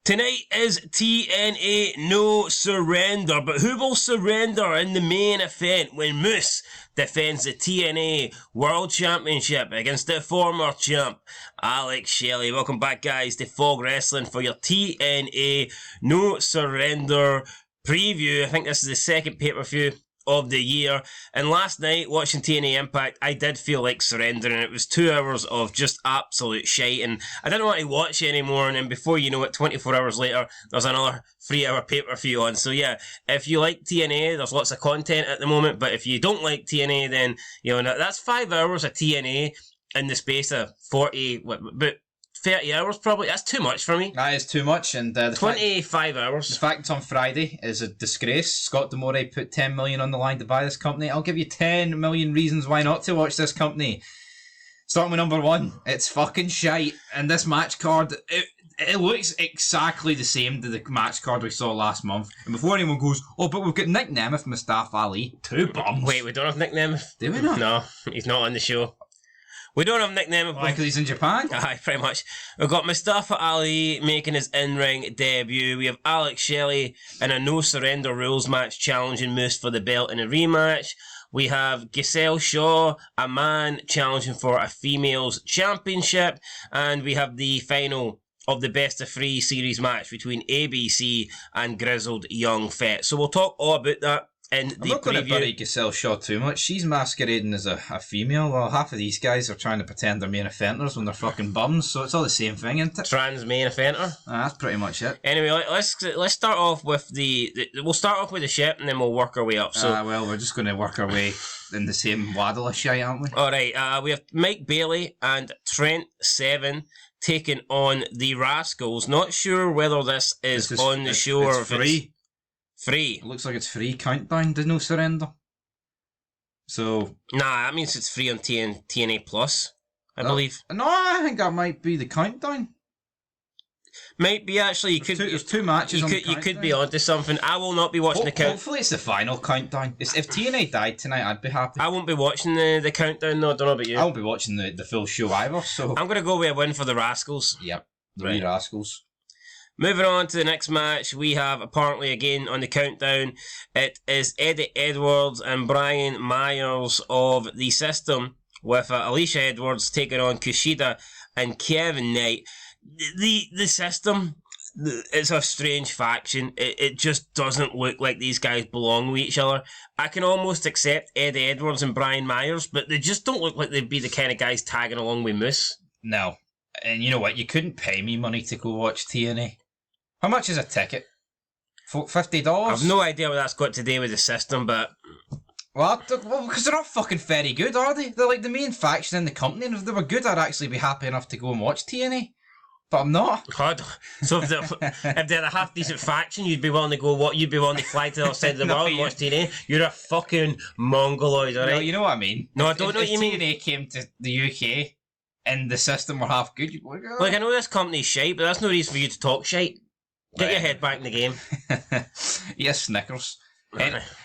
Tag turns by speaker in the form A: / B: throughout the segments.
A: Tonight is TNA No Surrender, but who will surrender in the main event when Moose defends the TNA World Championship against the former champ, Alex Shelley? Welcome back, guys, to Fog Wrestling for your TNA No Surrender preview. I think this is the second pay-per-view of the year, and last night watching TNA Impact I did feel like surrendering. It was 2 hours of just absolute shite and I didn't want to watch it anymore, and then before you know it, 24 hours later there's another 3 hour pay-per-view on. So yeah, if you like TNA, there's lots of content at the moment, but if you don't like TNA, then you know that's 5 hours of TNA in the space of 30 hours probably. That's too much for me.
B: That is too much, and
A: 25 hours.
B: The fact it's on Friday is a disgrace. Scott D'Amore put 10 million on the line to buy this company. I'll give you 10 million reasons why not to watch this company. Starting with number one, it's fucking shite, and this match card, it looks exactly the same to the match card we saw last month. And before anyone goes, oh, but we've got Nick Nemeth, Mustafa Ali, two bums.
A: Wait, we don't have Nick Nemeth?
B: Do we not?
A: No, he's not on the show. We don't have Nick Nemeth.
B: Why, because he's in Japan?
A: Aye, pretty much. We've got Mustafa Ali making his in-ring debut. We have Alex Shelley in a no-surrender rules match challenging Moose for the belt in a rematch. We have Giselle Shaw, a man, challenging for a female's championship. And we have the final of the best of three series match between ABC and Grizzled Young Fet. So we'll talk all about that in the preview.
B: I'm not going to bury Giselle Shaw too much. She's masquerading as a female, while half of these guys are trying to pretend they're main eventers when they're fucking bums, so it's all the same thing, isn't it?
A: Trans main eventer.
B: That's pretty much it.
A: Anyway, let's start off with we'll start off with the ship and then we'll work our way up. So
B: well, we're just going to work our way in the same waddle of shite, aren't we?
A: Alright, we have Mike Bailey and Trent Sabin taking on the Rascals. Not sure whether this is on the show or if
B: free.
A: Free.
B: It looks like it's free countdown to No Surrender. So
A: nah, that means it's free on TNA Plus, I believe.
B: No, I think that might be the countdown.
A: Might be actually.
B: There's two matches.
A: You could be onto something. I will not be watching the countdown.
B: Hopefully, it's the final countdown. If TNA died tonight, I'd be happy.
A: I won't be watching the countdown though. I don't know about you.
B: I won't be watching the full show either. So
A: I'm gonna go with a win for the Rascals.
B: Yep, the Rascals.
A: Moving on to the next match, we have apparently again on the countdown, it is Eddie Edwards and Brian Myers of the System with Alicia Edwards taking on Kushida and Kevin Knight. The System, it's a strange faction. It just doesn't look like these guys belong with each other. I can almost accept Eddie Edwards and Brian Myers, but they just don't look like they'd be the kind of guys tagging along with Moose.
B: No. And you know what? You couldn't pay me money to go watch TNA. How much is a ticket? $50?
A: I've no idea what that's got to do with the System, but...
B: Well, because they're not fucking very good, are they? They're like the main faction in the company, and if they were good, I'd actually be happy enough to go and watch TNA. But I'm not.
A: God. So if they're a half-decent faction, you'd be willing to go, you'd be willing to fly to the other side of the world and watch TNA? You're a fucking mongoloid, alright?
B: No, you know what I mean.
A: No, I don't know what you mean.
B: If TNA came to the UK and the System were half good, you'd be like, oh.
A: Look, I know this company's shite, but that's no reason for you to talk shite. Get your head back in the game.
B: Yes, Snickers.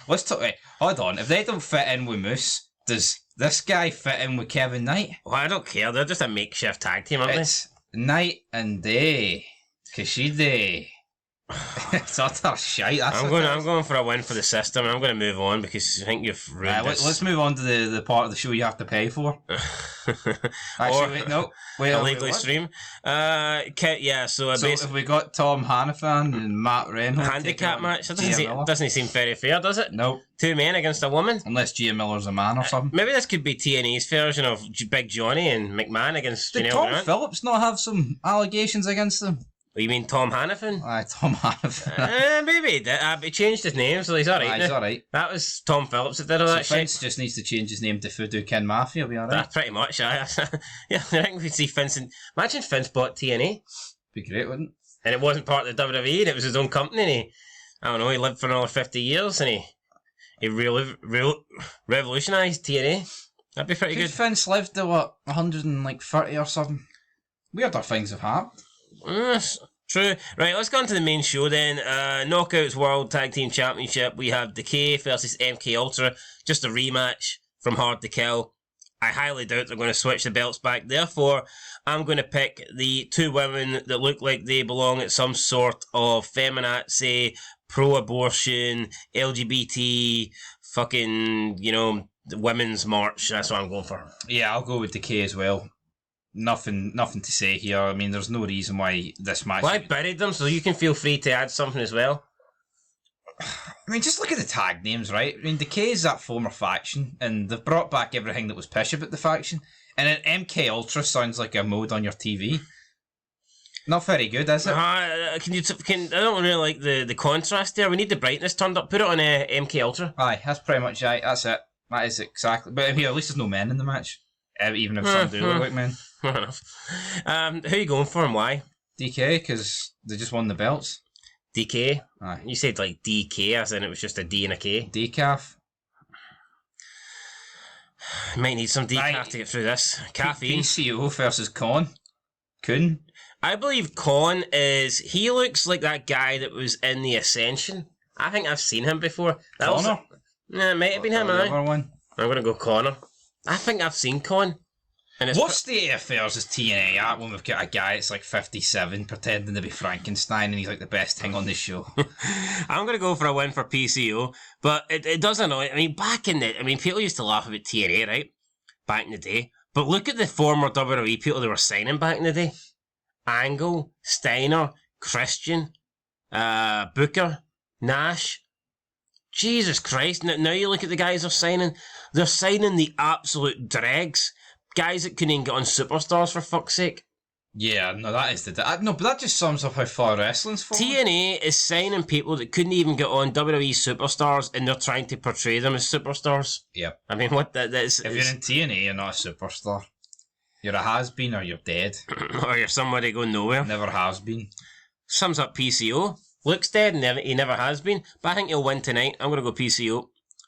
B: Let's talk. Right, hold on. If they don't fit in with Moose, does this guy fit in with Kevin Knight?
A: Well, I don't care. They're just a makeshift tag team, aren't
B: It's Night and Day. Kushida. It's utter shite.
A: I'm going for a win for the System, and I'm going to move on because I think you've ruined this.
B: Let's move on to the part of the show you have to pay for. Actually, wait,
A: illegally stream. Yeah, so
B: if we got Tom Hannafan and Matt Reynolds
A: handicap match, that doesn't seem very fair, does it?
B: Nope.
A: Two men against a woman.
B: Unless Gia Miller's a man or something.
A: Maybe this could be TNA's version of Big Johnny and McMahon against Janelle Grant.
B: Did Tom Phillips not have some allegations against him?
A: You mean Tom Hannafan?
B: Aye, Tom Hannafan.
A: Maybe he did. He changed his name, so he's alright.
B: He's alright.
A: That was Tom Phillips that did all that
B: Vince
A: shit.
B: just needs to change his name to Voodoo Kin Mafia, will be alright.
A: That's pretty much, yeah, I think we'd see Vince imagine Vince bought TNA.
B: Be great, wouldn't it?
A: And it wasn't part of the WWE, and it was his own company, and he lived for another 50 years, and he really revolutionised TNA. That'd be pretty good.
B: Vince lived to, 130 or something? Weirder things have happened.
A: True. Right, let's go on to the main show then. Knockouts World Tag Team Championship. We have Decay versus MK Ultra. Just a rematch from Hard to Kill. I highly doubt they're going to switch the belts back. Therefore, I'm going to pick the two women that look like they belong at some sort of feminazi, pro-abortion, LGBT, fucking, women's march. That's what I'm going for.
B: Yeah, I'll go with Decay as well. Nothing to say here. I mean, there's no reason why this match...
A: Well, I buried them, so you can feel free to add something as well.
B: I mean, just look at the tag names, right? I mean, Decay is that former faction, and they've brought back everything that was pish about the faction. And an MK Ultra sounds like a mode on your TV. Not very good, is it?
A: I don't really like the contrast there. We need the brightness turned up. Put it on MK Ultra.
B: Aye, that's pretty much right. That's it. That is exactly. But here, at least there's no men in the match. Even if some do look like men.
A: Fair enough. Who are you going for and why?
B: DK, because they just won the belts.
A: DK?
B: Aye.
A: You said like DK, as in it was just a D and a K.
B: Decaf.
A: Might need some decaf to get through this. Caffeine.
B: PCO versus Con. Kun.
A: I believe Con he looks like that guy that was in the Ascension. I think I've seen him before.
B: Connor?
A: It might have been him,
B: one.
A: I'm going to go Connor. I think I've seen Con.
B: What state of affairs is TNA at when we've got a guy that's like 57 pretending to be Frankenstein and he's like the best thing on the show?
A: I'm going to go for a win for PCO, but it does annoy. I mean, people used to laugh about TNA, right? Back in the day. But look at the former WWE people they were signing back in the day. Angle, Steiner, Christian, Booker, Nash. Jesus Christ. Now you look at the guys they're signing. They're signing the absolute dregs. Guys that couldn't even get on Superstars, for fuck's sake.
B: Yeah, no, that is no, but that just sums up how far wrestling's fallen.
A: TNA is signing people that couldn't even get on WWE Superstars, and they're trying to portray them as superstars.
B: Yep.
A: I mean, what that is...
B: If you're in TNA, you're not a superstar. You're a has-been or you're dead.
A: Or you're somebody going nowhere.
B: Never has been.
A: Sums up PCO. Looks dead, and he never has been, but I think he'll win tonight. I'm going to go PCO.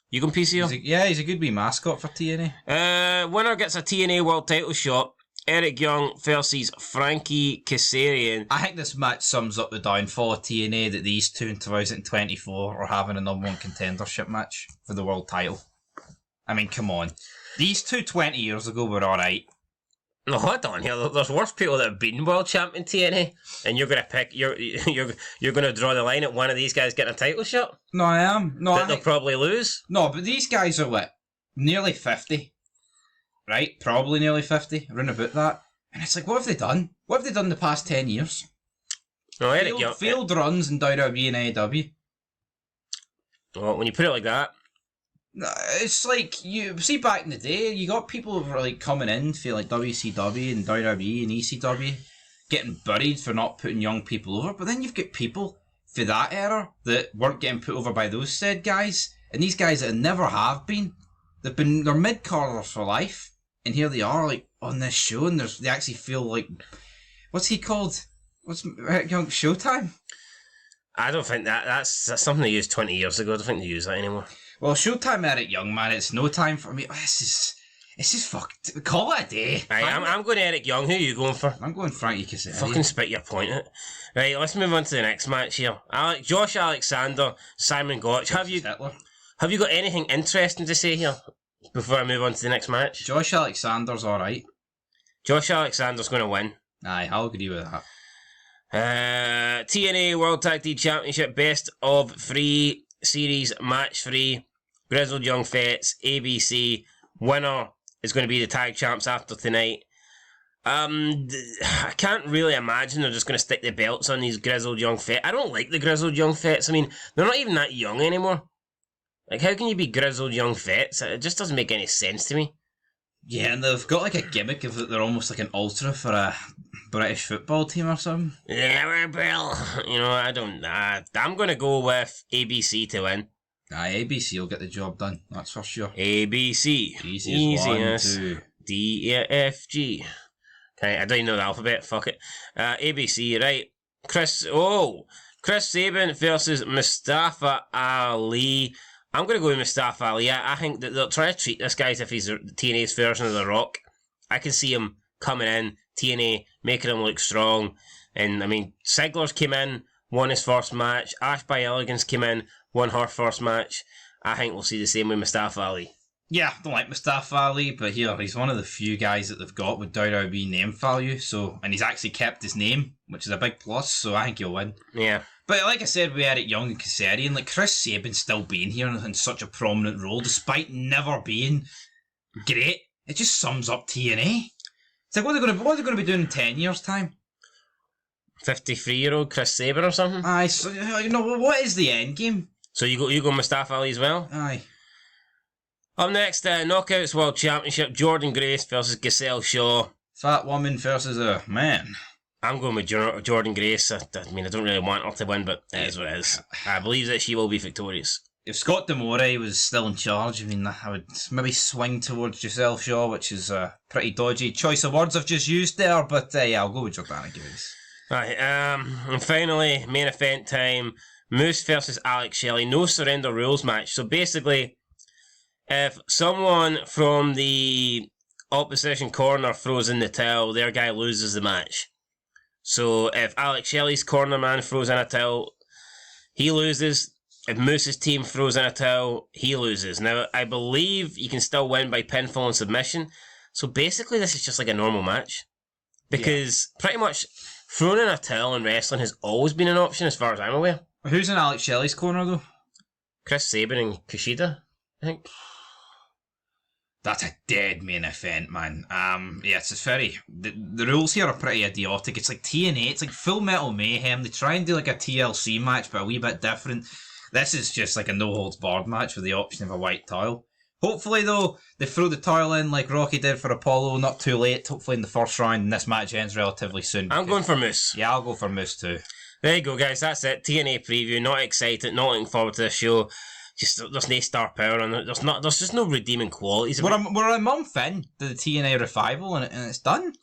A: You going PCO?
B: He's a good wee mascot for TNA.
A: Winner gets a TNA World Title shot. Eric Young versus Frankie Kazarian.
B: I think this match sums up the downfall of TNA that these two in 2024 are having a number one contendership match for the world title. I mean, come on. These two 20 years ago were alright.
A: No, hold on here. There's worse people that have been world champion TNA, and you're gonna pick you're gonna draw the line at one of these guys getting a title shot.
B: No, I am. No,
A: that they'll probably lose.
B: No, but these guys are what, nearly 50, right? Probably nearly 50, around about that. And it's like, what have they done? What have they done the past 10 years?
A: No, Eric Young,
B: failed runs in WWE and AEW.
A: Well, when you put it like that.
B: It's like, you see back in the day, you got people who were like coming in for like WCW and WWE and ECW, getting buried for not putting young people over, but then you've got people for that era that weren't getting put over by those said guys, and these guys that never have been, they're mid-carders for life, and here they are like on this show, and they actually feel like, what's he called? What's Young Showtime? I
A: don't think that's something they used 20 years ago. I don't think they use that anymore.
B: Well, Showtime Eric Young, man, it's no time for me. It's just fucked. Call it a day.
A: Right, I'm going Eric Young. Who are you going for?
B: I'm going Frankie Kazarian.
A: Fucking spit your point out. Right, let's move on to the next match here. Josh Alexander, Simon Gotch. Have you got anything interesting to say here before I move on to the next match?
B: Josh Alexander's alright.
A: Josh Alexander's going to win.
B: Aye, I'll agree with
A: that. TNA World Tag Team Championship Best of 3 Series Match 3. Grizzled Young Vets, ABC. Winner is going to be the tag champs after tonight. I can't really imagine they're just going to stick the belts on these Grizzled Young Vets. I don't like the Grizzled Young Vets. I mean, they're not even that young anymore. Like, how can you be Grizzled Young Vets? It just doesn't make any sense to me.
B: Yeah, and they've got like a gimmick of that they're almost like an ultra for a British football team or something.
A: Yeah, we're Bill. I'm going to go with ABC to win.
B: Aye, ABC will get the job done, that's for sure.
A: ABC.
B: Easy as 1, 2.
A: D, E, F, G. Okay, I don't even know the alphabet, fuck it. ABC, right. Chris Sabin versus Mustafa Ali. I'm going to go with Mustafa Ali. I think that they'll try to treat this guy as if he's TNA's version of The Rock. I can see him coming in, TNA, making him look strong. And, I mean, Ziggler's came in, won his first match. Ash by Elegance came in, won her first match. I think we'll see the same with Mustafa Ali.
B: Yeah, I don't like Mustafa Ali, but here, he's one of the few guys that they've got with WWE name value, and he's actually kept his name, which is a big plus, so I think he'll win.
A: Yeah.
B: But like I said, we had it Young and Kazarian, like Chris Sabin still being here in such a prominent role, despite never being great. It just sums up TNA. It's like, what are they going to be doing in 10 years' time?
A: 53-year-old Chris Sabin or something?
B: Aye, so, what is the end game?
A: So you go Mustafa Ali as well?
B: Aye.
A: Up next, Knockouts World Championship, Jordan Grace versus Giselle Shaw.
B: Fat woman versus a man.
A: I'm going with Jordan Grace. I mean, I don't really want her to win, but it is what it is. I believe that she will be victorious.
B: If Scott D'Amore was still in charge, I mean, I would maybe swing towards Giselle Shaw, which is a pretty dodgy choice of words I've just used there, but yeah, I'll go with Jordana Grace.
A: Right, and finally, main event time, Moose versus Alex Shelley, no surrender rules match. So basically, if someone from the opposition corner throws in the towel, their guy loses the match. So if Alex Shelley's corner man throws in a towel, he loses. If Moose's team throws in a towel, he loses. Now, I believe you can still win by pinfall and submission. So basically, this is just like a normal match. Because pretty much throwing in a towel in wrestling has always been an option as far as I'm aware.
B: Who's in Alex Shelley's corner, though?
A: Chris Sabin and Kushida, I think.
B: That's a dead main event, man. Yeah, it's very... The rules here are pretty idiotic. It's like TNA, it's like Full Metal Mayhem. They try and do like a TLC match, but a wee bit different. This is just like a no-holds-barred match with the option of a white towel. Hopefully, though, they throw the towel in like Rocky did for Apollo, not too late. Hopefully in the first round, and this match ends relatively soon.
A: I'm going for Moose.
B: Yeah, I'll go for Moose too.
A: There you go, guys. That's it. TNA preview. Not excited. Not looking forward to this show. Just there's no star power on it. There's just no redeeming qualities.
B: We're a month in to the TNA revival, and it's done.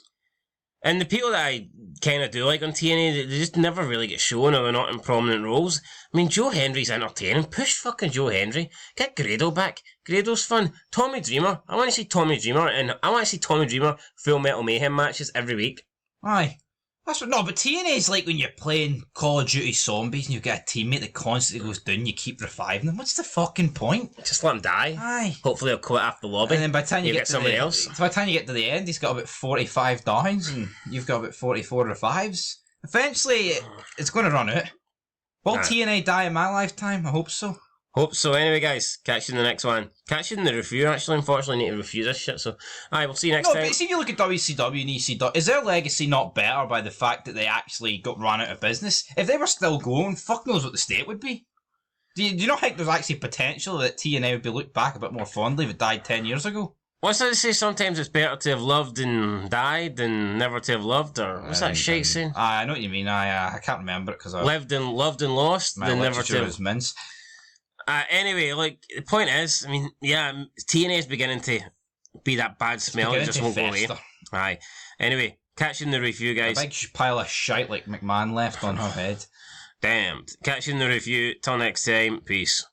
A: And the people that I kind of do like on TNA, they just never really get shown or they're not in prominent roles. I mean, Joe Hendry's entertaining. Push fucking Joe Hendry. Get Grado back. Grado's fun. Tommy Dreamer. I want to see Tommy Dreamer, and I want to see Tommy Dreamer Full Metal Mayhem matches every week.
B: Aye. But TNA's like when you're playing Call of Duty Zombies and you've got a teammate that constantly goes down, you keep reviving them. What's the fucking point?
A: Just let him die.
B: Aye.
A: Hopefully he'll quit after the lobby.
B: And then by the time you get to
A: somebody else.
B: By the time you get to the end, he's got about 45 downs and you've got about 44 revives. Eventually, it's going to run out. Will TNA die in my lifetime? I hope so.
A: Hope so. Anyway, guys, catch you in the next one. Catch you in the review, actually. Unfortunately, I need to review this shit, so... Alright, we'll see you next time.
B: But see, if you look at WCW and ECW, is their legacy not better by the fact that they actually got run out of business? If they were still going, fuck knows what the state would be. Do you not think there's actually potential that TNA would be looked back a bit more fondly if it died 10 years ago?
A: What's that to say? Sometimes it's better to have loved and died than never to have loved, or what's that shit saying?
B: I know what you mean. I can't remember it because I...
A: Lived and loved and lost,
B: my
A: than never to have...
B: mince.
A: Anyway, like, the point is, I mean, yeah, TNA is beginning to be that bad smell, it just won't go away. Aye. Anyway, catch you in the review, guys.
B: A big pile of shite like McMahon left on her head.
A: Damn. Catch you in the review. Till next time, peace.